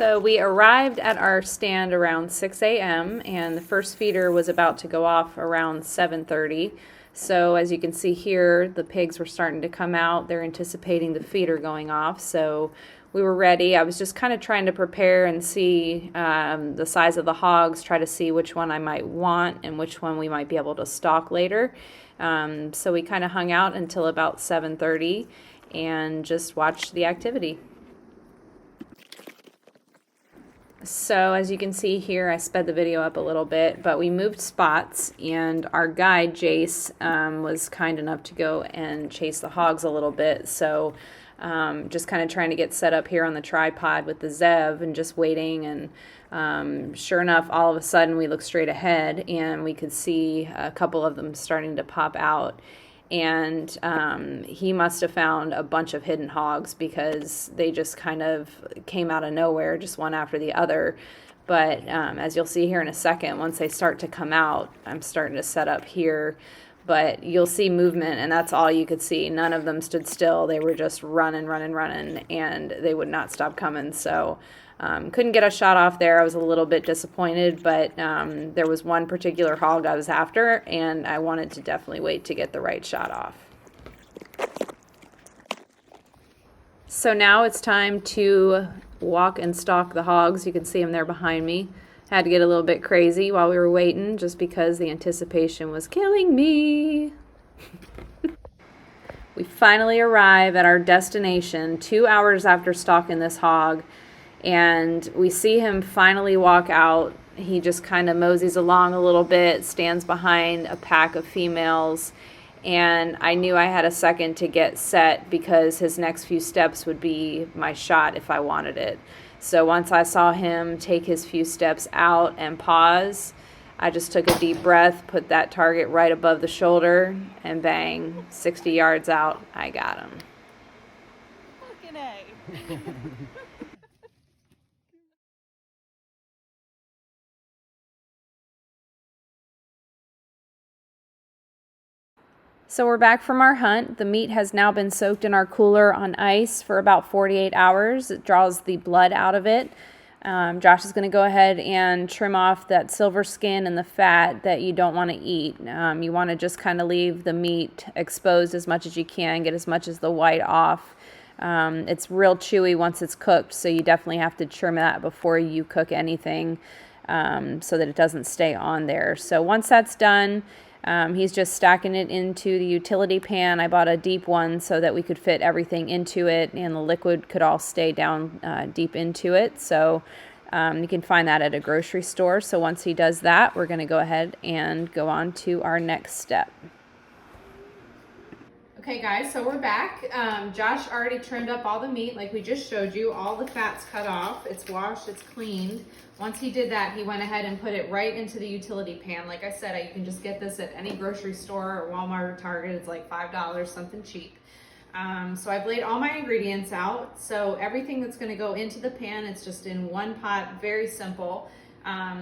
So we arrived at our stand around 6 a.m. and the first feeder was about to go off around 7:30. So as you can see here, the pigs were starting to come out. They're anticipating the feeder going off. So we were ready. I was just kind of trying to prepare and see the size of the hogs, try to see which one I might want and which one we might be able to stock later. So we kind of hung out until about 7:30 and just watched the activity. So as you can see here, I sped the video up a little bit, but we moved spots, and our guide, Jace, was kind enough to go and chase the hogs a little bit. So just kind of trying to get set up here on the tripod with the Zev and just waiting. And sure enough, all of a sudden we looked straight ahead and we could see a couple of them starting to pop out. And he must have found a bunch of hidden hogs because they just kind of came out of nowhere, just one after the other. But as you'll see here in a second, once they start to come out, I'm starting to set up here. But you'll see movement, and that's all you could see. None of them stood still. They were just running, and they would not stop coming. So couldn't get a shot off there. I was a little bit disappointed, but there was one particular hog I was after, and I wanted to definitely wait to get the right shot off. So now it's time to walk and stalk the hogs. You can see them there behind me. Had to get a little bit crazy while we were waiting just because the anticipation was killing me. We finally arrive at our destination 2 hours after stalking this hog, and we see him finally walk out. He just kind of moseys along a little bit, stands behind a pack of females, and I knew I had a second to get set because his next few steps would be my shot if I wanted it. So once I saw him take his few steps out and pause, I just took a deep breath, put that target right above the shoulder, and bang, 60 yards out, I got him. Fucking A. So we're back from our hunt. The meat has now been soaked in our cooler on ice for about 48 hours. It draws the blood out of it. Josh is going to go ahead and trim off that silver skin and the fat that you don't want to eat. You want to just kind of leave the meat exposed as much as you can, get as much as the white off. It's real chewy once it's cooked, so you definitely have to trim that before you cook anything so that it doesn't stay on there. So once that's done, he's just stacking it into the utility pan. I bought a deep one so that we could fit everything into it and the liquid could all stay down deep into it. So you can find that at a grocery store. So once he does that, we're going to go ahead and go on to our next step. Okay guys, so we're back. Josh already trimmed up all the meat like we just showed you. All the fat's cut off. It's washed, it's cleaned. Once he did that, he went ahead and put it right into the utility pan. Like I said, you can just get this at any grocery store or Walmart or Target. It's like $5, something cheap. So I've laid all my ingredients out. So everything that's gonna go into the pan, it's just in one pot, very simple.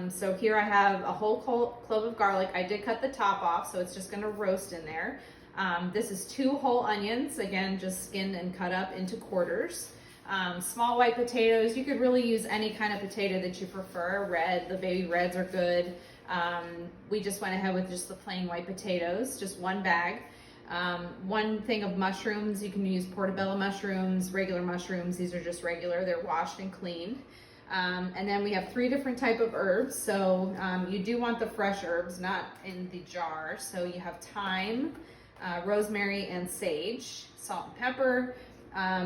So here I have a whole clove of garlic. I did cut the top off, so it's just gonna roast in there. This is 2 whole onions, again, just skinned and cut up into quarters. Small white potatoes. You could really use any kind of potato that you prefer. Red, the baby reds are good. We just went ahead with just the plain white potatoes, just 1 bag. 1 thing of mushrooms. You can use portobello mushrooms, regular mushrooms. These are just regular. They're washed and cleaned. And then we have 3 different type of herbs. So you do want the fresh herbs, not in the jar. So you have thyme, rosemary, and sage, salt and pepper.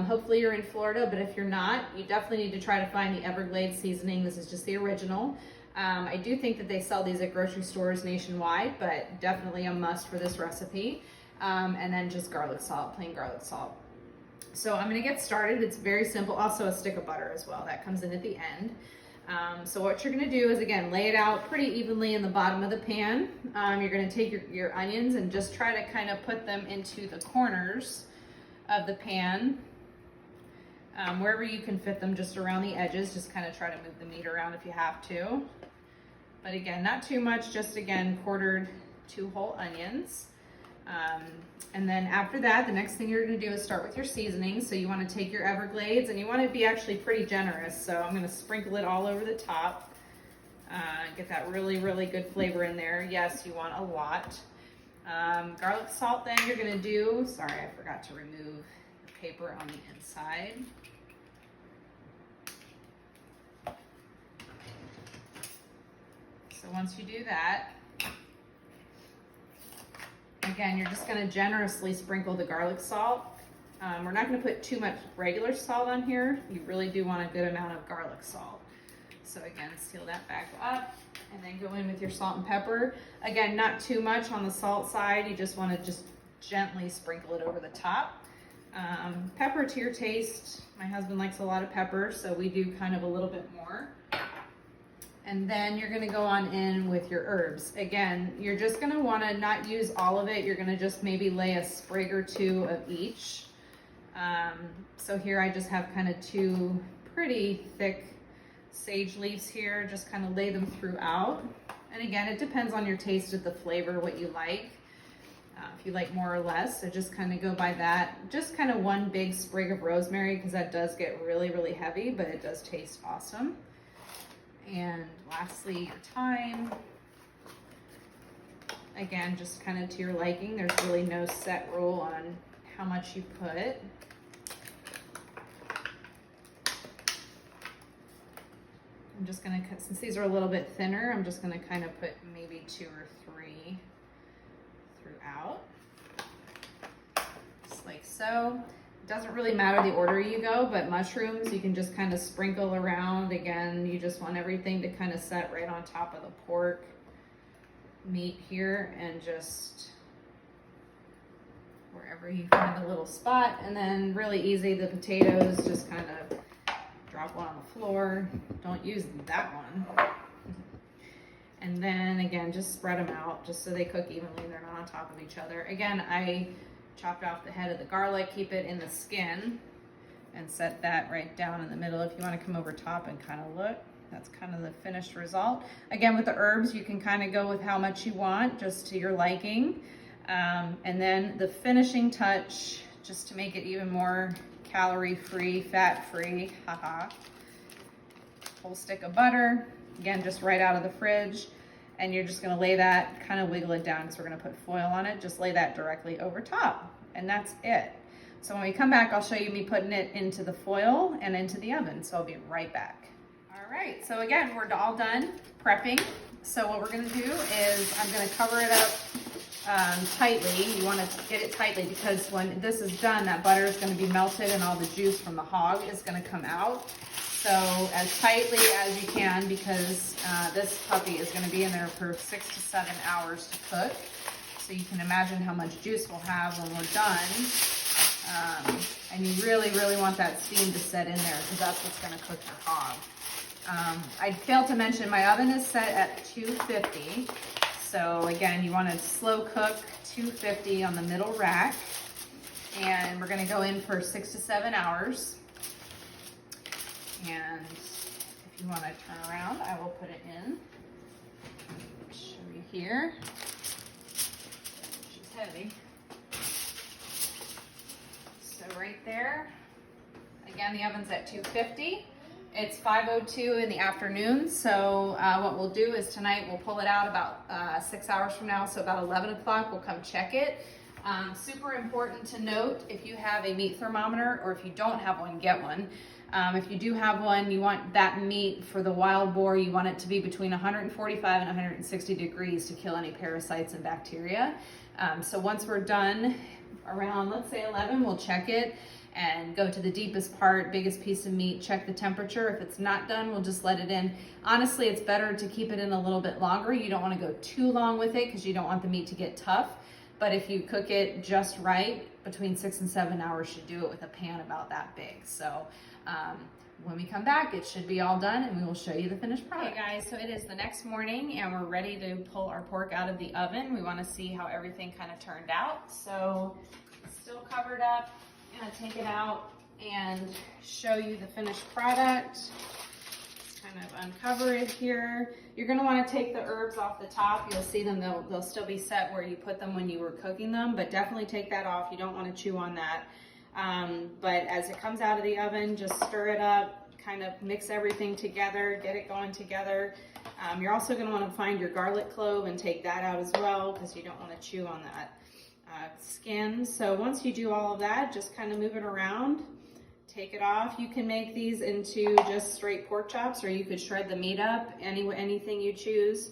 Hopefully you're in Florida, but if you're not, you definitely need to try to find the Everglades seasoning. This is just the original. I do think that they sell these at grocery stores nationwide, but definitely a must for this recipe. And then just garlic salt, plain garlic salt. So I'm gonna get started. It's very simple. Also a stick of butter as well. That comes in at the end. So what you're gonna do is, again, lay it out pretty evenly in the bottom of the pan. You're gonna take your onions and just try to kind of put them into the corners of the pan. Wherever you can fit them, just around the edges. Just kind of try to move the meat around if you have to. But again, not too much, just again, quartered 2 whole onions. And then after that, the next thing you're gonna do is start with your seasoning. So you wanna take your Everglades, and you wanna be actually pretty generous. So I'm gonna sprinkle it all over the top. Get that really, really good flavor in there. Yes, you want a lot. Garlic salt then you're gonna do, sorry, I forgot to remove the paper on the inside. So once you do that, again, you're just gonna generously sprinkle the garlic salt. We're not gonna put too much regular salt on here. You really do want a good amount of garlic salt. So again, seal that back up and then go in with your salt and pepper. Again, not too much on the salt side. You just wanna just gently sprinkle it over the top. Pepper to your taste. My husband likes a lot of pepper, so we do kind of a little bit more. And then you're gonna go on in with your herbs. Again, you're just gonna wanna not use all of it. You're gonna just maybe lay a sprig or two of each. So here I just have kind of 2 pretty thick sage leaves here. Just kind of lay them throughout. And again, it depends on your taste of the flavor, what you like. If you like more or less, so just kind of go by that. Just kind of 1 big sprig of rosemary, because that does get really, really heavy, but it does taste awesome. And lastly, your thyme. Again, just kind of to your liking. There's really no set rule on how much you put. I'm just gonna cut, since these are a little bit thinner, I'm just gonna kind of put maybe 2 or 3 throughout. Just like so. It doesn't really matter the order you go, but mushrooms you can just kind of sprinkle around. Again, you just want everything to kind of set right on top of the pork meat here, and just wherever you find a little spot. And then really easy, the potatoes, just kind of drop one on the floor. Don't use that one. And then again, just spread them out just so they cook evenly. They're not on top of each other. Again, I chopped off the head of the garlic, keep it in the skin, and set that right down in the middle. If you want to come over top and kind of look, that's kind of the finished result. Again, with the herbs, you can kind of go with how much you want, just to your liking. And then the finishing touch, just to make it even more calorie-free, fat-free, haha. Whole stick of butter, again, just right out of the fridge. And you're just gonna lay that, kind of wiggle it down because we're gonna put foil on it. Just lay that directly over top, and that's it. So when we come back, I'll show you me putting it into the foil and into the oven. So I'll be right back. All right, so again, we're all done prepping. So what we're gonna do is I'm gonna cover it up tightly. You wanna get it tightly because when this is done, that butter is gonna be melted and all the juice from the hog is gonna come out. So as tightly as you can, because this puppy is going to be in there for 6 to 7 hours to cook. So you can imagine how much juice we'll have when we're done. And you really, really want that steam to set in there because that's what's going to cook your hog. I failed to mention my oven is set at 250. So again, you want to slow cook 250 on the middle rack. And we're going to go in for 6 to 7 hours. And if you want to turn around, I will put it in. Show you here. She's heavy. So right there. Again, the oven's at 250. It's 5:02 in the afternoon. So what we'll do is tonight we'll pull it out about 6 hours from now. So about 11 o'clock, we'll come check it. Super important to note, if you have a meat thermometer, or if you don't have one, get one. If you do have one, you want that meat for the wild boar, you want it to be between 145 and 160 degrees to kill any parasites and bacteria. So once we're done around, let's say 11, we'll check it and go to the deepest part, biggest piece of meat, check the temperature. If it's not done, we'll just let it in. Honestly, it's better to keep it in a little bit longer. You don't want to go too long with it because you don't want the meat to get tough. But if you cook it just right, between 6 and 7 hours, you do it with a pan about that big. So when we come back, it should be all done and we will show you the finished product. Okay guys, so it is the next morning and we're ready to pull our pork out of the oven. We want to see how everything kind of turned out. So it's still covered up. I'm gonna take it out and show you the finished product. kind of uncover it here. You're going to want to take the herbs off the top. You'll see them, they'll still be set where you put them when you were cooking them, but definitely take that off. You don't want to chew on that. But as it comes out of the oven, just stir it up, kind of mix everything together, get it going together. You're also going to want to find your garlic clove and take that out as well, because you don't want to chew on that skin. So once you do all of that, just kind of move it around. Take it off. You can make these into just straight pork chops, or you could shred the meat up, anything you choose.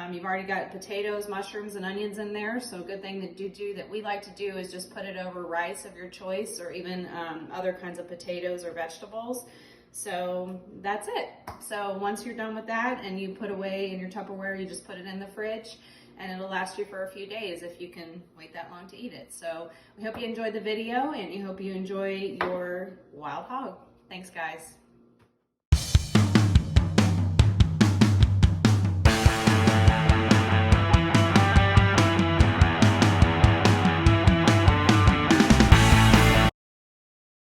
You've already got potatoes, mushrooms, and onions in there, so a good thing that we like to do is just put it over rice of your choice, or even other kinds of potatoes or vegetables. So that's it. So once you're done with that and you put away in your Tupperware, you just put it in the fridge, and it'll last you for a few days if you can wait that long to eat it. So we hope you enjoyed the video, and we hope you enjoy your wild hog. Thanks, guys.